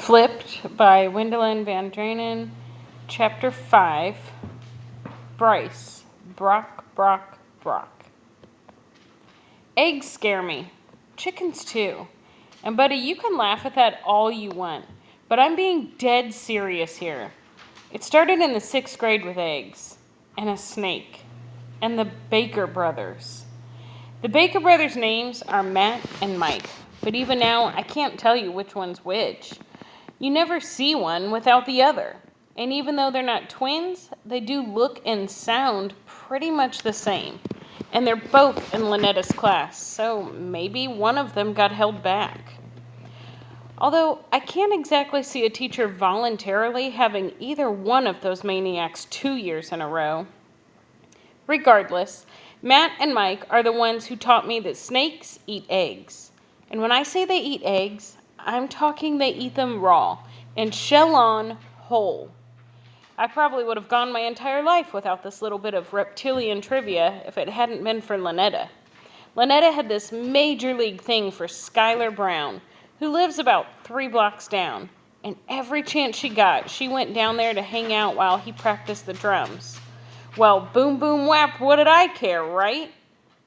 Flipped by Wendelin Van Dranen, Chapter 5, Bryce, Brawk-brawk-brawk. Eggs scare me. Chickens too. And buddy, you can laugh at that all you want, but I'm being dead serious here. It started in the 6th grade with eggs, and a snake, and the Baker brothers. The Baker brothers' names are Matt and Mike, but even now I can't tell you which one's which. You never see one without the other. And even though they're not twins, they do look and sound pretty much the same. And they're both in Lynetta's class, so maybe one of them got held back. Although I can't exactly see a teacher voluntarily having either one of those maniacs 2 years in a row. Regardless, Matt and Mike are the ones who taught me that snakes eat eggs. And when I say they eat eggs, I'm talking they eat them raw and shell on whole. I probably would have gone my entire life without this little bit of reptilian trivia if it hadn't been for Lynetta. Lynetta had this major league thing for Skylar Brown, who lives about 3 blocks down, and every chance she got, she went down there to hang out while he practiced the drums. Well, boom, boom, whap, what did I care, right?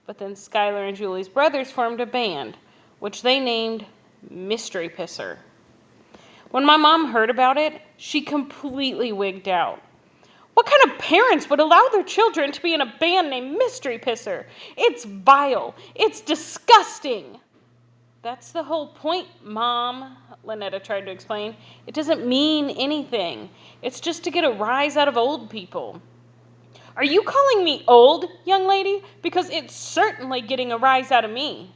But then Skylar and Julie's brothers formed a band, which they named Mystery Pisser. When my mom heard about it, she completely wigged out. What kind of parents would allow their children to be in a band named Mystery Pisser? It's vile. It's disgusting. That's the whole point, Mom, Lynetta tried to explain. It doesn't mean anything. It's just to get a rise out of old people. Are you calling me old, young lady? Because it's certainly getting a rise out of me.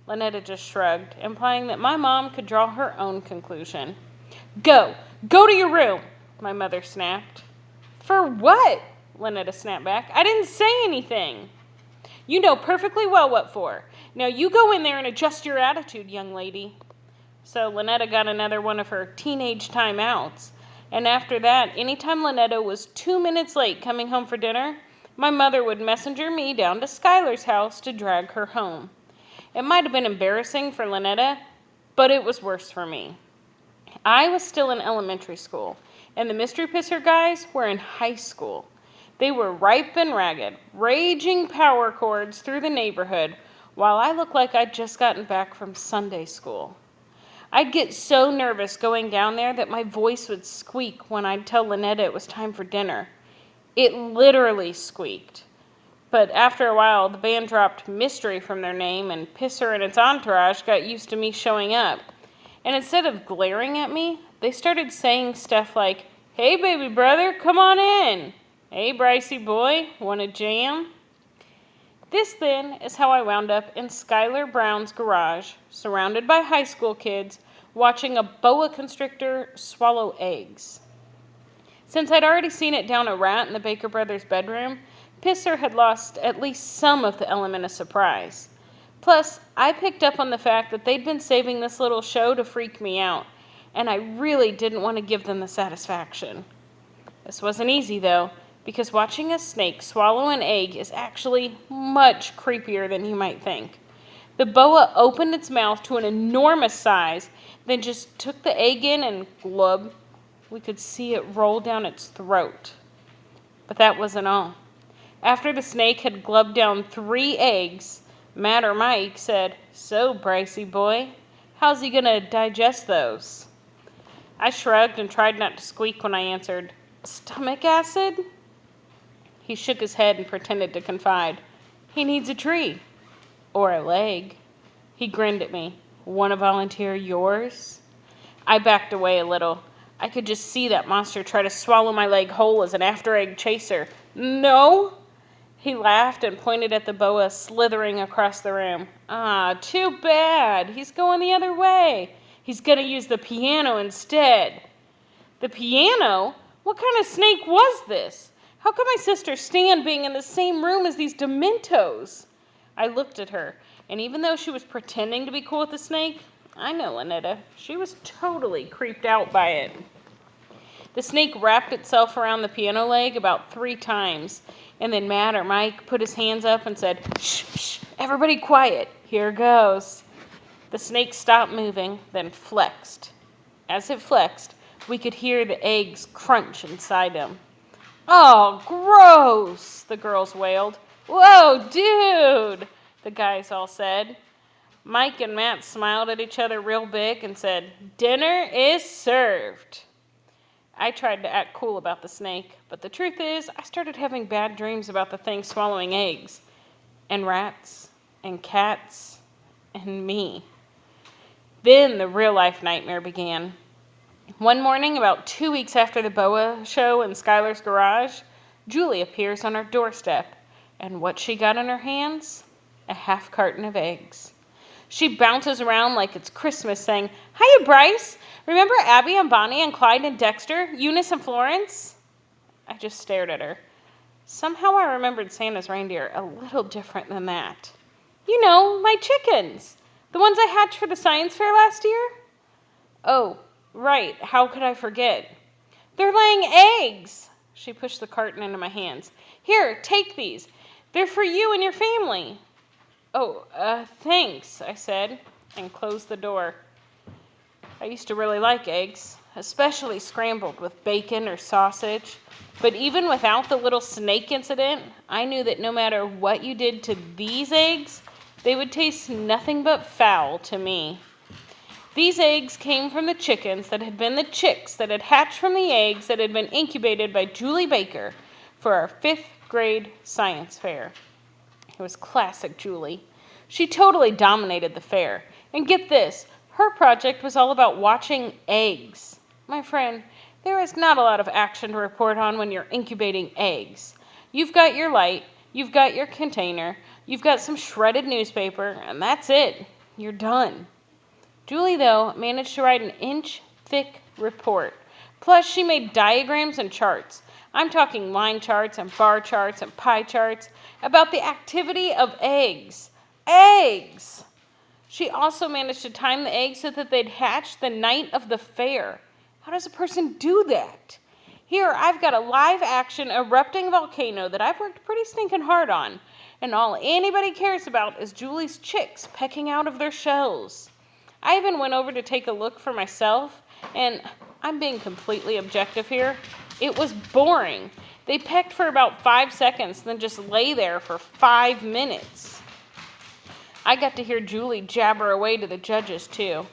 Lynetta just shrugged, implying that my mom could draw her own conclusion. Go to your room, my mother snapped. For what? Lynetta snapped back. I didn't say anything. You know perfectly well what for. Now you go in there and adjust your attitude, young lady. So Lynetta got another one of her teenage timeouts. And after that, anytime Lynetta was 2 minutes late coming home for dinner, my mother would messenger me down to Skylar's house to drag her home. It might have been embarrassing for Lynetta, but it was worse for me. I was still in elementary school, and the Mystery Pisser guys were in high school. They were ripe and ragged, raging power chords through the neighborhood, while I looked like I'd just gotten back from Sunday school. I'd get so nervous going down there that my voice would squeak when I'd tell Lynetta it was time for dinner. It literally squeaked. But after a while, the band dropped Mystery from their name, and Pisser and its entourage got used to me showing up. And instead of glaring at me, they started saying stuff like, Hey, baby brother, come on in. Hey, Brycey boy, want a jam? This, then, is how I wound up in Skylar Brown's garage, surrounded by high school kids, watching a boa constrictor swallow eggs. Since I'd already seen it down a rat in the Baker brothers' bedroom, Pisser had lost at least some of the element of surprise. Plus, I picked up on the fact that they'd been saving this little show to freak me out, and I really didn't want to give them the satisfaction. This wasn't easy, though, because watching a snake swallow an egg is actually much creepier than you might think. The boa opened its mouth to an enormous size, then just took the egg in and glub. We could see it roll down its throat. But that wasn't all. After the snake had glubbed down 3 eggs, Matt or Mike said, So, Brycey boy, how's he gonna digest those? I shrugged and tried not to squeak when I answered, Stomach acid? He shook his head and pretended to confide. He needs a tree. Or a leg. He grinned at me. Want to volunteer yours? I backed away a little. I could just see that monster try to swallow my leg whole as an after-egg chaser. No! He laughed and pointed at the boa slithering across the room. Ah, too bad. He's going the other way. He's going to use the piano instead. The piano? What kind of snake was this? How could my sister stand being in the same room as these dementos? I looked at her, and even though she was pretending to be cool with the snake, I know Lynetta, she was totally creeped out by it. The snake wrapped itself around the piano leg about 3 times, and then Matt or Mike put his hands up and said, Shh, shh, everybody quiet, here goes. The snake stopped moving, then flexed. As it flexed, we could hear the eggs crunch inside him. "Oh, gross," the girls wailed. "Whoa, dude," the guys all said. Mike and Matt smiled at each other real big and said, "Dinner is served." I tried to act cool about the snake, but the truth is, I started having bad dreams about the thing swallowing eggs, and rats, and cats, and me. Then the real-life nightmare began. One morning, about 2 weeks after the BOA show in Skylar's garage, Julie appears on our doorstep, and what she got in her hands? A half carton of eggs. She bounces around like it's Christmas, saying, "Hiya, Bryce! Remember Abby and Bonnie and Clyde and Dexter, Eunice and Florence?" I just stared at her. Somehow I remembered Santa's reindeer a little different than that. "You know, my chickens. The ones I hatched for the science fair last year." "Oh, right. How could I forget?" "They're laying eggs." She pushed the carton into my hands. "Here, take these. They're for you and your family." "Oh, thanks," I said, and closed the door. I used to really like eggs, especially scrambled with bacon or sausage. But even without the little snake incident, I knew that no matter what you did to these eggs, they would taste nothing but foul to me. These eggs came from the chickens that had been the chicks that had hatched from the eggs that had been incubated by Julie Baker for our 5th grade science fair. It was classic Julie. She totally dominated the fair. And get this, her project was all about watching eggs. My friend, there is not a lot of action to report on when you're incubating eggs. You've got your light, you've got your container, you've got some shredded newspaper, and that's it. You're done. Julie, though, managed to write an inch-thick report. Plus, she made diagrams and charts. I'm talking line charts and bar charts and pie charts about the activity of eggs. Eggs! She also managed to time the eggs so that they'd hatch the night of the fair. How does a person do that? Here, I've got a live-action erupting volcano that I've worked pretty stinking hard on, and all anybody cares about is Julie's chicks pecking out of their shells. I even went over to take a look for myself, and I'm being completely objective here. It was boring. They pecked for about 5 seconds, then just lay there for 5 minutes. I got to hear Julie jabber away to the judges, too.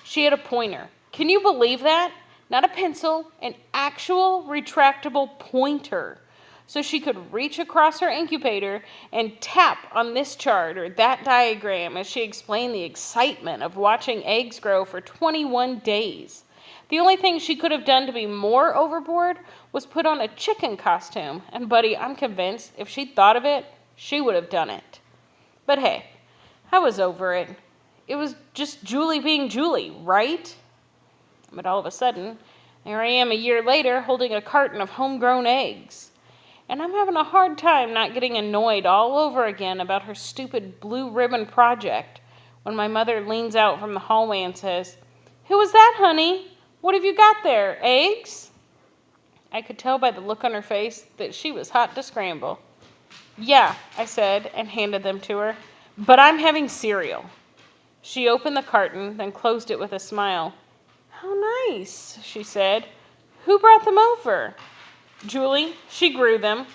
She had a pointer. Can you believe that? Not a pencil, an actual retractable pointer. So she could reach across her incubator and tap on this chart or that diagram as she explained the excitement of watching eggs grow for 21 days. The only thing she could have done to be more overboard was put on a chicken costume, and buddy, I'm convinced if she'd thought of it, she would have done it. But hey, I was over it. It was just Julie being Julie, right? But all of a sudden, there I am a year later holding a carton of homegrown eggs. And I'm having a hard time not getting annoyed all over again about her stupid blue ribbon project when my mother leans out from the hallway and says, "Who was that, honey? What have you got there, eggs?" I could tell by the look on her face that she was hot to scramble. "Yeah," I said and handed them to her, "but I'm having cereal." She opened the carton, then closed it with a smile. "How nice," she said. "Who brought them over?" "Julie. She grew them."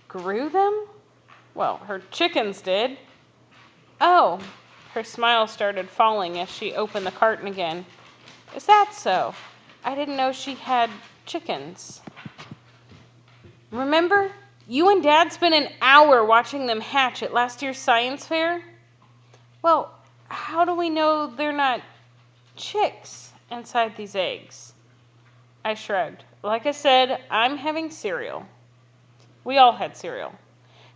"Grew them?" "Well, her chickens did." "Oh." Her smile started falling as she opened the carton again. "Is that so? I didn't know she had chickens." "Remember, you and Dad spent an hour watching them hatch at last year's science fair?" "Well, how do we know they're not chicks inside these eggs?" I shrugged. Like I said, I'm having cereal. We all had cereal.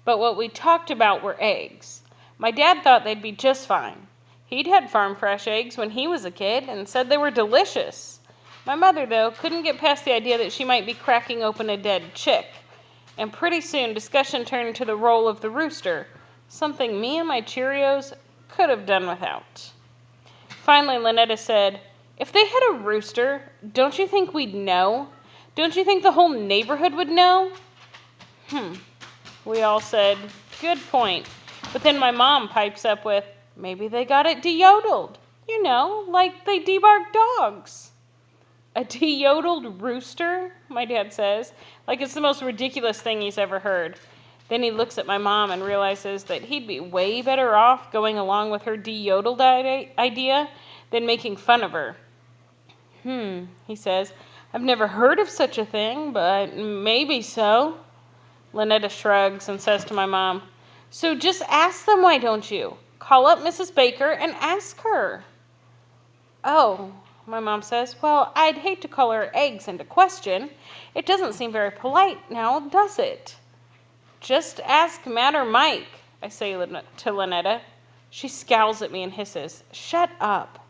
But what we talked about were eggs. My dad thought they'd be just fine. He'd had farm fresh eggs when he was a kid and said they were delicious. My mother, though, couldn't get past the idea that she might be cracking open a dead chick. And pretty soon discussion turned to the role of the rooster, something me and my Cheerios could have done without. Finally, Lynetta said, "If they had a rooster, don't you think we'd know? Don't you think the whole neighborhood would know?" We all said, "Good point." But then my mom pipes up with, "Maybe they got it de-yodeled. You know, like they debark dogs." A de-yodeled rooster? My dad says, like it's the most ridiculous thing he's ever heard. Then he looks at my mom and realizes that he'd be way better off going along with her de-yodeled idea than making fun of her. He says, I've never heard of such a thing, but maybe so. Lynetta shrugs and says to my mom, so just ask them, why don't you? Call up Mrs. Baker and ask her. Oh, my mom says, well, I'd hate to call her eggs into question. It doesn't seem very polite now, does it? Just ask Matt or Mike, I say to Lynetta. She scowls at me and hisses, shut up.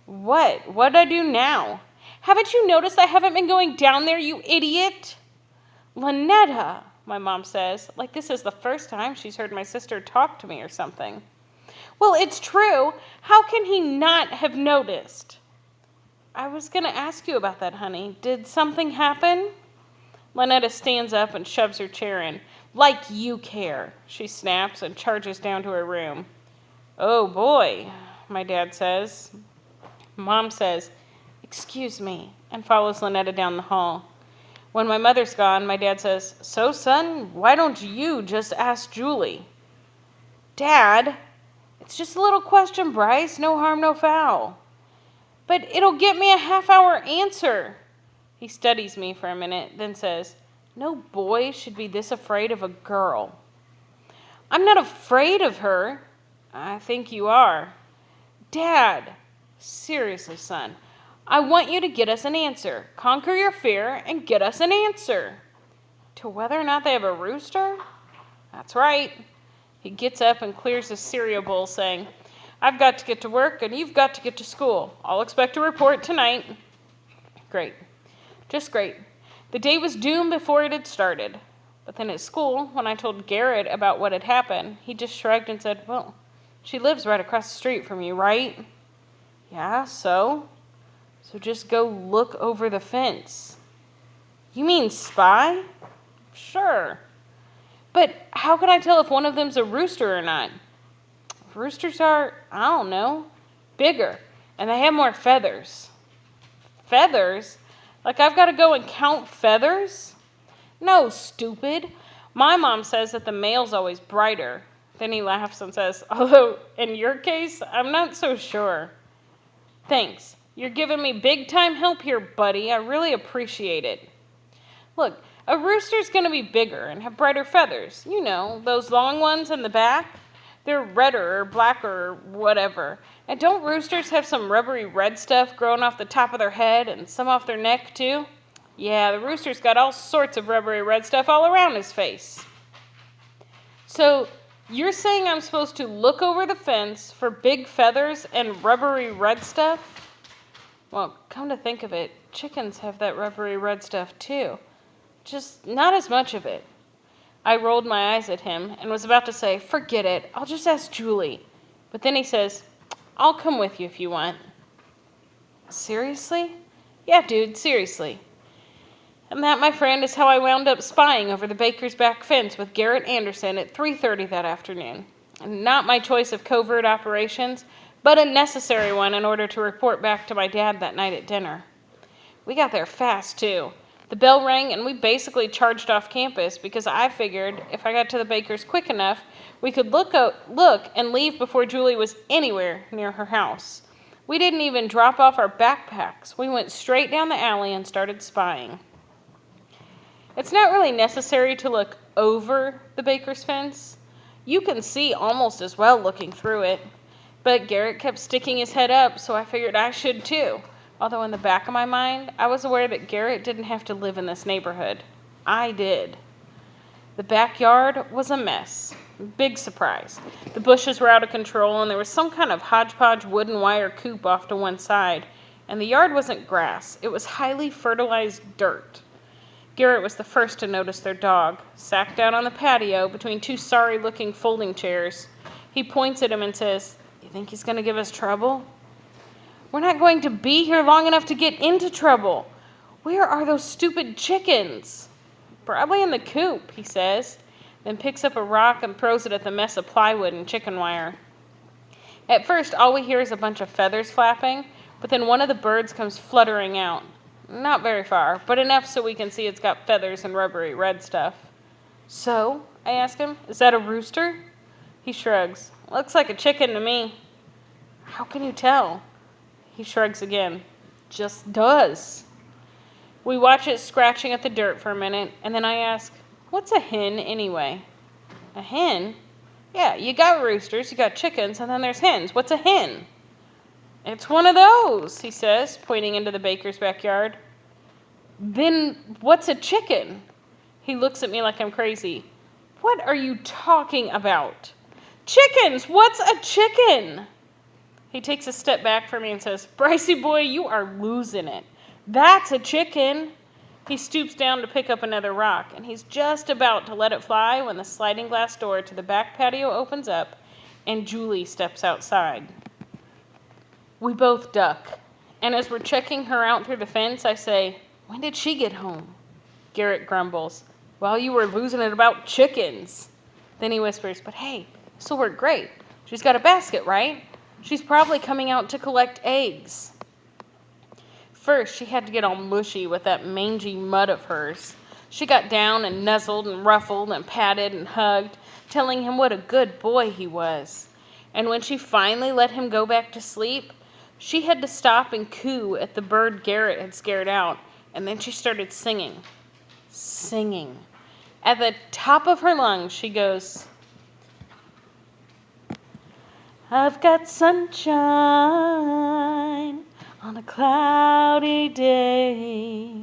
What? What'd I do now? Haven't you noticed I haven't been going down there, you idiot? Lynetta, my mom says, like this is the first time she's heard my sister talk to me or something. Well, it's true. How can he not have noticed? I was going to ask you about that, honey. Did something happen? Lynetta stands up and shoves her chair in. Like you care, she snaps and charges down to her room. Oh boy, my dad says. Mom says, excuse me, and follows Lynetta down the hall. When my mother's gone, my dad says, so son, why don't you just ask Julie? Dad, it's just a little question, Bryce, no harm, no foul. But it'll get me a half-hour answer. He studies me for a minute, then says, no boy should be this afraid of a girl. I'm not afraid of her. I think you are. Dad, seriously, son, I want you to get us an answer. Conquer your fear and get us an answer. To whether or not they have a rooster? That's right. He gets up and clears his cereal bowl, saying, I've got to get to work and you've got to get to school. I'll expect a report tonight. Great. Just great. The day was doomed before it had started. But then at school, when I told Garrett about what had happened, he just shrugged and said, well, she lives right across the street from you, right? Yeah, so? So just go look over the fence. You mean spy? Sure. But how can I tell if one of them's a rooster or not? Roosters are, I don't know, bigger, and they have more feathers. Feathers? Like I've got to go and count feathers? No, stupid. My mom says that the male's always brighter. Then he laughs and says, although in your case, I'm not so sure. Thanks. You're giving me big-time help here, buddy. I really appreciate it. Look, a rooster's going to be bigger and have brighter feathers. You know, those long ones in the back. They're redder or blacker or whatever. And don't roosters have some rubbery red stuff growing off the top of their head and some off their neck too? Yeah, the rooster's got all sorts of rubbery red stuff all around his face. So you're saying I'm supposed to look over the fence for big feathers and rubbery red stuff? Well, come to think of it, chickens have that rubbery red stuff too. Just not as much of it. I rolled my eyes at him and was about to say, forget it, I'll just ask Julie. But then he says, I'll come with you if you want. Seriously? Yeah, dude, seriously. And that, my friend, is how I wound up spying over the baker's back fence with Garrett Anderson at 3:30 that afternoon. And not my choice of covert operations, but a necessary one in order to report back to my dad that night at dinner. We got there fast, too. The bell rang and we basically charged off campus because I figured if I got to the baker's quick enough, we could look and leave before Julie was anywhere near her house. We didn't even drop off our backpacks. We went straight down the alley and started spying. It's not really necessary to look over the baker's fence. You can see almost as well looking through it. But Garrett kept sticking his head up, so I figured I should too. Although in the back of my mind, I was aware that Garrett didn't have to live in this neighborhood. I did. The backyard was a mess. Big surprise. The bushes were out of control, and there was some kind of hodgepodge wooden wire coop off to one side. And the yard wasn't grass. It was highly fertilized dirt. Garrett was the first to notice their dog, sacked out on the patio between two sorry-looking folding chairs. He points at him and says, "You think he's going to give us trouble?" "We're not going to be here long enough to get into trouble. Where are those stupid chickens?" "Probably in the coop," he says, then picks up a rock and throws it at the mess of plywood and chicken wire. At first, all we hear is a bunch of feathers flapping, but then one of the birds comes fluttering out. Not very far, but enough so we can see it's got feathers and rubbery red stuff. So, I ask him, is that a rooster? He shrugs. Looks like a chicken to me. How can you tell? He shrugs again. Just does. We watch it scratching at the dirt for a minute, and then I ask, what's a hen anyway? A hen? Yeah, you got roosters, you got chickens, and then there's hens. What's a hen? It's one of those, he says, pointing into the baker's backyard. Then what's a chicken? He looks at me like I'm crazy. What are you talking about? Chickens! What's a chicken? He takes a step back from me and says, Brycey boy, you are losing it. That's a chicken. He stoops down to pick up another rock, and he's just about to let it fly when the sliding glass door to the back patio opens up, and Julie steps outside. We both duck, and as we're checking her out through the fence, I say, when did she get home? Garrett grumbles, well, you were losing it about chickens. Then he whispers, but hey, this'll work great. She's got a basket, right? She's probably coming out to collect eggs. First, she had to get all mushy with that mangy mud of hers. She got down and nuzzled and ruffled and patted and hugged, telling him what a good boy he was. And when she finally let him go back to sleep, she had to stop and coo at the bird Garrett had scared out, and then she started singing. Singing. At the top of her lungs, she goes, I've got sunshine on a cloudy day.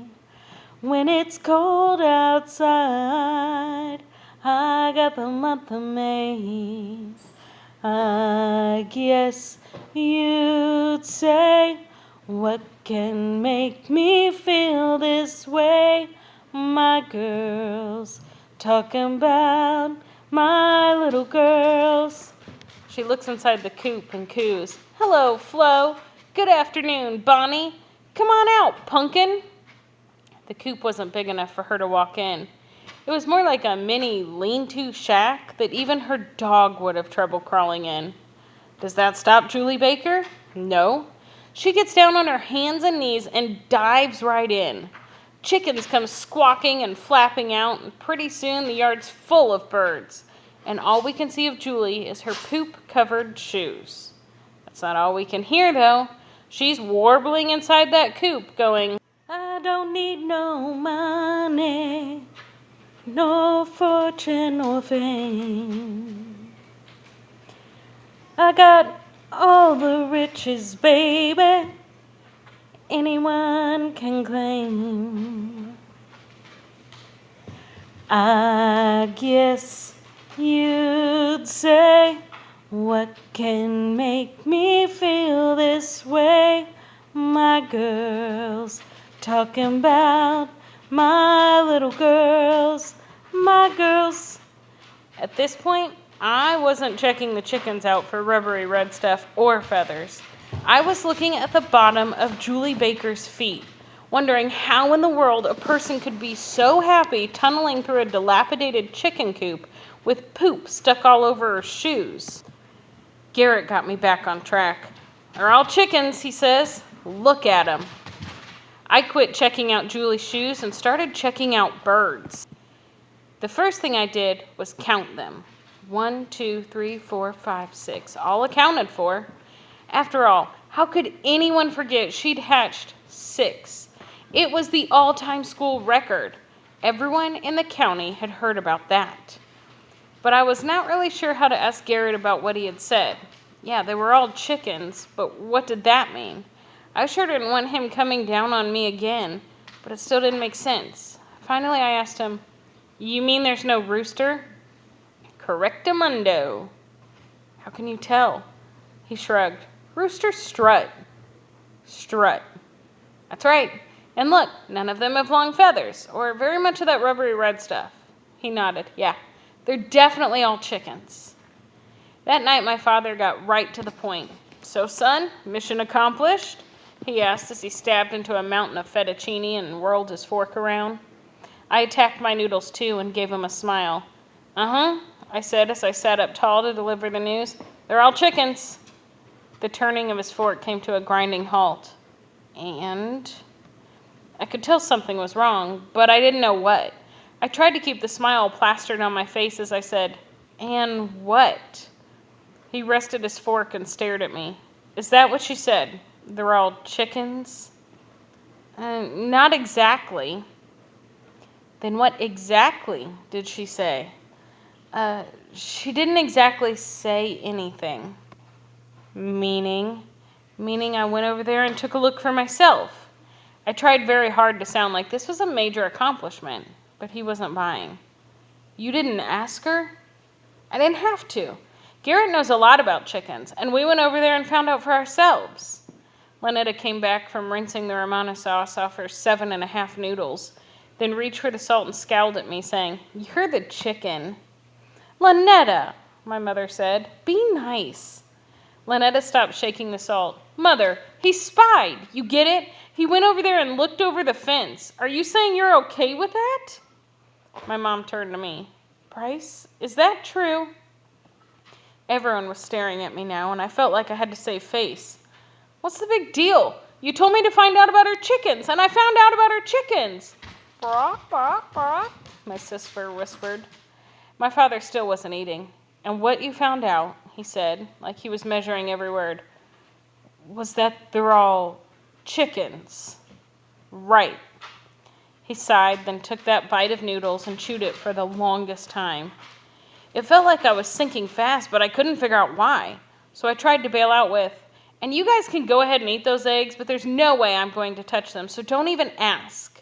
When it's cold outside, I got the month of May. I guess you'd say, what can make me feel this way? My girls, talking about my little girls. She looks inside the coop and coos, hello, Flo. Good afternoon, Bonnie. Come on out, pumpkin. The coop wasn't big enough for her to walk in. It was more like a mini lean-to shack that even her dog would have trouble crawling in. Does that stop Julie Baker? No. She gets down on her hands and knees and dives right in. Chickens come squawking and flapping out, and pretty soon the yard's full of birds. And all we can see of Julie is her poop-covered shoes. That's not all we can hear, though. She's warbling inside that coop, going, I don't need no money, no fortune or fame. I got all the riches, baby, anyone can claim. I guess you'd say, what can make me feel this way? My girls, talking about my little girls, my girls. At this point, I wasn't checking the chickens out for rubbery red stuff or feathers. I was looking at the bottom of Julie Baker's feet, wondering how in the world a person could be so happy tunneling through a dilapidated chicken coop with poop stuck all over her shoes. Garrett got me back on track. They're all chickens, he says. Look at them. I quit checking out Julie's shoes and started checking out birds. The first thing I did was count them. 1, 2, 3, 4, 5, 6. All accounted for. After all, how could anyone forget she'd hatched 6? It was the all-time school record. Everyone in the county had heard about that. But I was not really sure how to ask Garrett about what he had said. Yeah, they were all chickens, but what did that mean? I sure didn't want him coming down on me again, but it still didn't make sense. Finally, I asked him, you mean there's no rooster? Correctamundo. How can you tell? He shrugged. Roosters strut. Strut. That's right. And look, none of them have long feathers, or very much of that rubbery red stuff. He nodded. Yeah, they're definitely all chickens. That night, my father got right to the point. So, son, mission accomplished? He asked as he stabbed into a mountain of fettuccine and whirled his fork around. I attacked my noodles too and gave him a smile. Uh-huh, I said as I sat up tall to deliver the news. They're all chickens. The turning of his fork came to a grinding halt. And I could tell something was wrong, but I didn't know what. I tried to keep the smile plastered on my face as I said, "And what?" He rested his fork and stared at me. "Is that what she said? They're all chickens?" Not exactly." "Then what exactly did she say?" She didn't exactly say anything." "Meaning?" "Meaning I went over there and took a look for myself." I tried very hard to sound like this was a major accomplishment, but he wasn't buying. "You didn't ask her?" "I didn't have to. Garrett knows a lot about chickens, and we went over there and found out for ourselves." Lynetta came back from rinsing the Romano sauce off her 7.5 noodles, then reached for the salt and scowled at me, saying, "You're the chicken." "Lynetta," my mother said, "be nice." Lynetta stopped shaking the salt. "Mother, he spied. You get it? He went over there and looked over the fence. Are you saying you're okay with that?" My mom turned to me. "Bryce, is that true?" Everyone was staring at me now, and I felt like I had to save face. "What's the big deal? You told me to find out about our chickens, and I found out about our chickens." "Brawk, brawk, brawk," my sister whispered. My father still wasn't eating. "And what you found out," he said, like he was measuring every word, "was that they're all chickens." "Right." He sighed, then took that bite of noodles and chewed it for the longest time. It felt like I was sinking fast, but I couldn't figure out why. So I tried to bail out with, "And you guys can go ahead and eat those eggs, but there's no way I'm going to touch them, so don't even ask."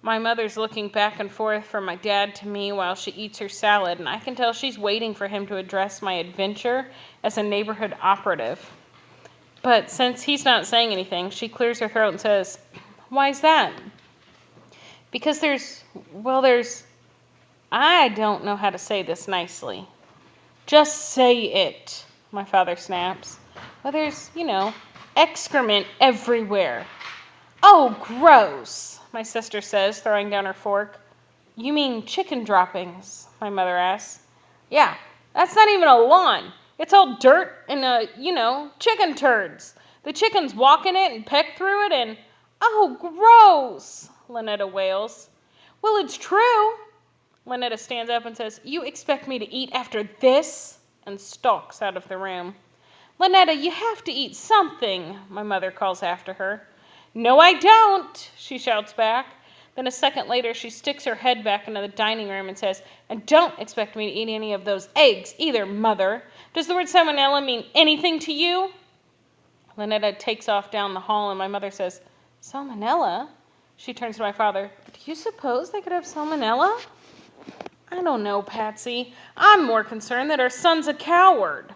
My mother's looking back and forth from my dad to me while she eats her salad, and I can tell she's waiting for him to address my adventure as a neighborhood operative. But since he's not saying anything, she clears her throat and says, "Why's that?" "Because I don't know how to say this nicely." "Just say it," my father snaps. "Well, there's, excrement everywhere." "Oh, gross," my sister says, throwing down her fork. "You mean chicken droppings?" my mother asks. "Yeah, that's not even a lawn. It's all dirt and, chicken turds. The chickens walk in it and peck through it and..." "Oh, gross," Lynetta wails. "Well, it's true." Lynetta stands up and says, "You expect me to eat after this?" and stalks out of the room. "Lynetta, you have to eat something," my mother calls after her. "No, I don't," she shouts back. Then a second later, she sticks her head back into the dining room and says, "And don't expect me to eat any of those eggs either, Mother. Does the word salmonella mean anything to you?" Lynetta takes off down the hall, and my mother says, "Salmonella?" She turns to my father. "Do you suppose they could have salmonella?" "I don't know, Patsy. I'm more concerned that our son's a coward."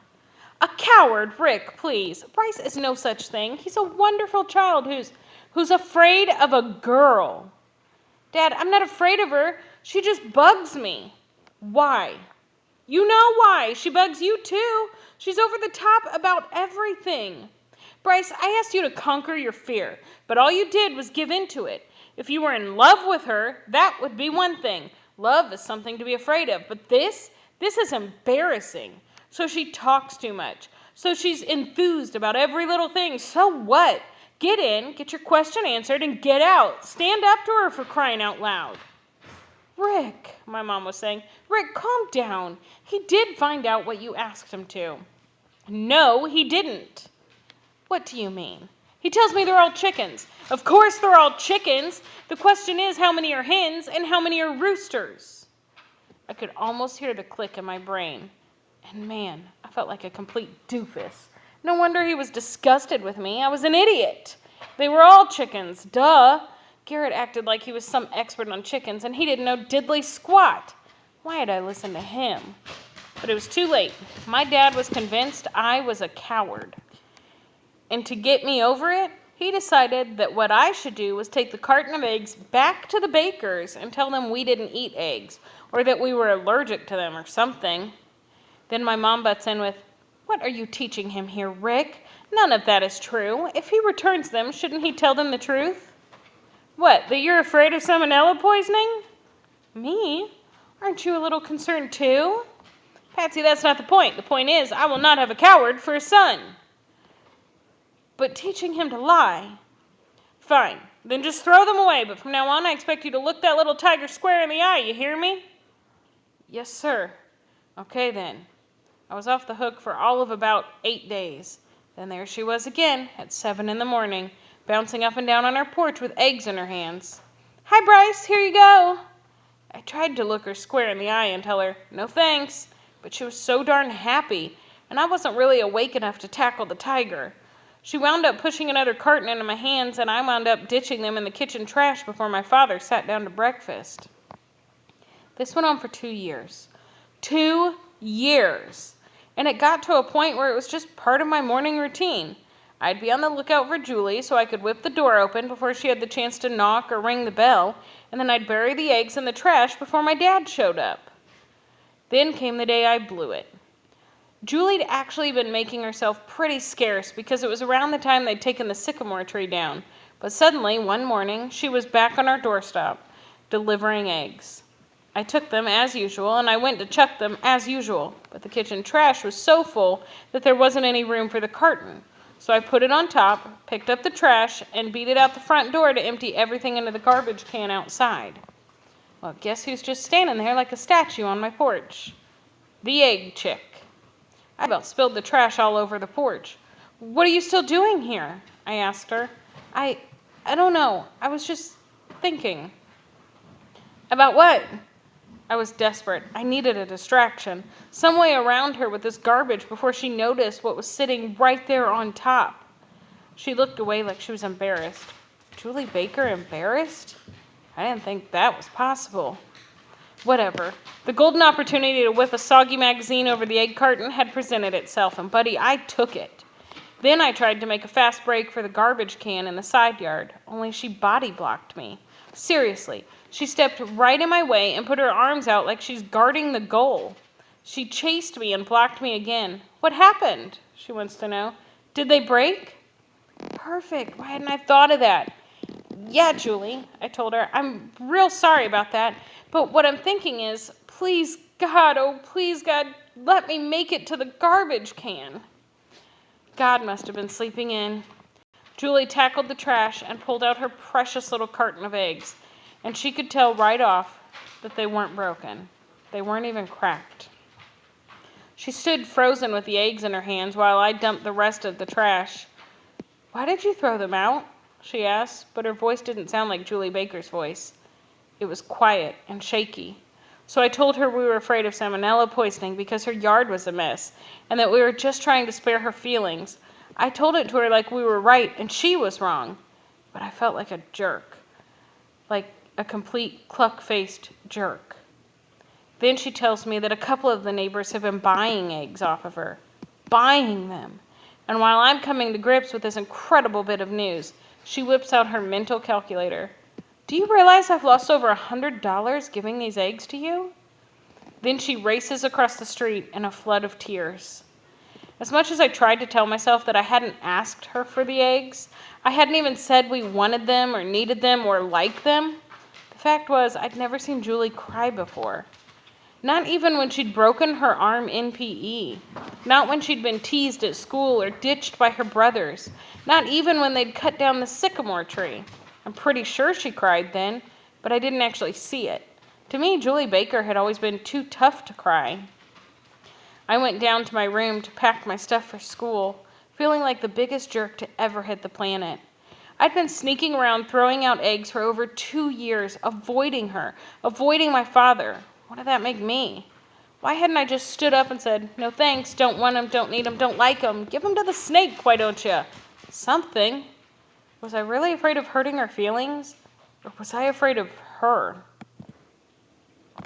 "A coward, Rick, please. Bryce is no such thing. He's a wonderful child who's afraid of a girl." "Dad, I'm not afraid of her. She just bugs me." "Why?" "You know why. She bugs you too. She's over the top about everything. Bryce, I asked you to conquer your fear, but all you did was give in to it. If you were in love with her, that would be one thing. Love is something to be afraid of, but this is embarrassing. So she talks too much. So she's enthused about every little thing. So what? Get in, get your question answered, and get out. Stand up to her, for crying out loud." "Rick," my mom was saying, "Rick, calm down. He did find out what you asked him to." "No, he didn't." "What do you mean?" "He tells me they're all chickens." "Of course they're all chickens. The question is, how many are hens and how many are roosters?" I could almost hear the click in my brain. And man, I felt like a complete doofus. No wonder he was disgusted with me. I was an idiot. They were all chickens. Duh. Garrett acted like he was some expert on chickens, and he didn't know diddly squat. Why had I listened to him? But it was too late. My dad was convinced I was a coward. And to get me over it, he decided that what I should do was take the carton of eggs back to the bakers and tell them we didn't eat eggs, or that we were allergic to them or something. Then my mom butts in with, "What are you teaching him here, Rick? None of that is true. If he returns them, shouldn't he tell them the truth?" "What, that you're afraid of salmonella poisoning?" "Me? Aren't you a little concerned too?" "Patsy, that's not the point. The point is, I will not have a coward for a son." "But teaching him to lie..." "Fine. Then just throw them away, but from now on I expect you to look that little tiger square in the eye, you hear me? Yes, sir. Okay, then. I was off the hook for all of about 8 days. Then there she was again at 7 in the morning, bouncing up and down on our porch with eggs in her hands. Hi, Bryce, here you go. I tried to look her square in the eye and tell her, no thanks, but she was so darn happy, and I wasn't really awake enough to tackle the tiger. She wound up pushing another carton into my hands, and I wound up ditching them in the kitchen trash before my father sat down to breakfast. This went on for 2 years. 2 years! And it got to a point where it was just part of my morning routine. I'd be on the lookout for Julie so I could whip the door open before she had the chance to knock or ring the bell, and then I'd bury the eggs in the trash before my dad showed up. Then came the day I blew it. Julie'd actually been making herself pretty scarce because it was around the time they'd taken the sycamore tree down, but suddenly, one morning, she was back on our doorstep, delivering eggs. I took them as usual, and I went to chuck them as usual, but the kitchen trash was so full that there wasn't any room for the carton. So I put it on top, picked up the trash, and beat it out the front door to empty everything into the garbage can outside. Well, guess who's just standing there like a statue on my porch? The egg chick. I about spilled the trash all over the porch. What are you still doing here? I asked her. I don't know. I was just thinking. About what? I was desperate. I needed a distraction. Some way around her with this garbage before she noticed what was sitting right there on top. She looked away like she was embarrassed. Julie Baker embarrassed? I didn't think that was possible. Whatever. The golden opportunity to whip a soggy magazine over the egg carton had presented itself, and buddy, I took it. Then I tried to make a fast break for the garbage can in the side yard, only she body blocked me. Seriously, she stepped right in my way and put her arms out like she's guarding the goal. She chased me and blocked me again. What happened? She wants to know. Did they break? Perfect. Why hadn't I thought of that? Yeah, Julie, I told her. I'm real sorry about that. But what I'm thinking is, please God, oh please God, let me make it to the garbage can. God must have been sleeping in. Julie tackled the trash and pulled out her precious little carton of eggs, and she could tell right off that they weren't broken. They weren't even cracked. She stood frozen with the eggs in her hands while I dumped the rest of the trash. Why did you throw them out? She asked, but her voice didn't sound like Julie Baker's voice. It was quiet and shaky. So I told her we were afraid of salmonella poisoning because her yard was a mess, and that we were just trying to spare her feelings. I told it to her like we were right and she was wrong, but I felt like a jerk, like a complete cluck-faced jerk. Then she tells me that a couple of the neighbors have been buying eggs off of her. Buying them. And while I'm coming to grips with this incredible bit of news, she whips out her mental calculator. Do you realize I've lost over $100 giving these eggs to you? Then she races across the street in a flood of tears. As much as I tried to tell myself that I hadn't asked her for the eggs, I hadn't even said we wanted them or needed them or liked them, the fact was I'd never seen Julie cry before. Not even when she'd broken her arm in PE. Not when she'd been teased at school or ditched by her brothers. Not even when they'd cut down the sycamore tree. I'm pretty sure she cried then, but I didn't actually see it. To me, Julie Baker had always been too tough to cry. I went down to my room to pack my stuff for school, feeling like the biggest jerk to ever hit the planet. I'd been sneaking around throwing out eggs for over 2 years, avoiding her, avoiding my father. What did that make me? Why hadn't I just stood up and said, no thanks, don't want them, don't need them, don't like them, give them to the snake, why don't you? Something. Was I really afraid of hurting her feelings? Or was I afraid of her?